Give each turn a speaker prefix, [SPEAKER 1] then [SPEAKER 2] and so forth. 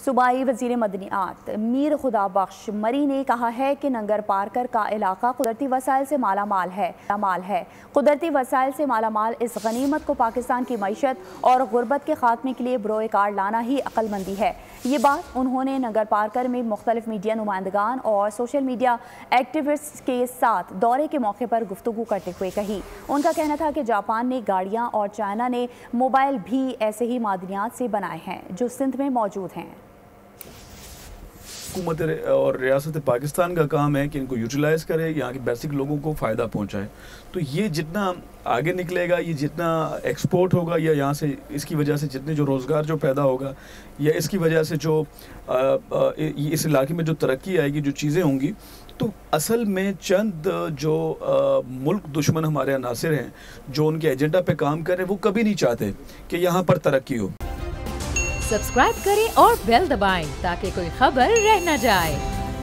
[SPEAKER 1] صوبائی وزیر مدنیات میر خدا بخش مری نے کہا ہے کہ ننگر پارکر کا علاقہ قدرتی وسائل سے مالا مال ہے۔ قدرتی وسائل سے مالا مال اس غنیمت کو پاکستان کی معیشت اور غربت کے خاتمے کے لیے بروئے کار لانا ہی عقل مندی ہے۔ یہ بات انہوں نے ننگر پارکر میں مختلف میڈیا نمائندگان اور سوشل میڈیا ایکٹیوسٹ کے ساتھ دورے کے موقع پر گفتگو کرتے ہوئے کہی۔ ان کا کہنا تھا کہ جاپان نے گاڑیاں اور چائنا نے موبائل بھی ایسے ہی معدنیات سے بنائے ہیں جو سندھ میں موجود ہیں۔
[SPEAKER 2] حکومت اور ریاست پاکستان کا کام ہے کہ ان کو یوٹیلائز کرے، یہاں کے بیسک لوگوں کو فائدہ پہنچائے۔ تو یہ جتنا آگے نکلے گا، یہ جتنا ایکسپورٹ ہوگا، یا یہاں سے اس کی وجہ سے جتنے جو روزگار جو پیدا ہوگا، یا اس کی وجہ سے جو اس علاقے میں جو ترقی آئے گی، جو چیزیں ہوں گی، تو اصل میں چند جو ملک دشمن ہمارے عناصر ہیں جو ان کے ایجنڈا پہ کام کر رہے ہیں، وہ کبھی نہیں چاہتے کہ یہاں پر ترقی ہو۔
[SPEAKER 3] سبسکرائب کریں اور بیل دبائیں تاکہ کوئی خبر رہ نہ جائے۔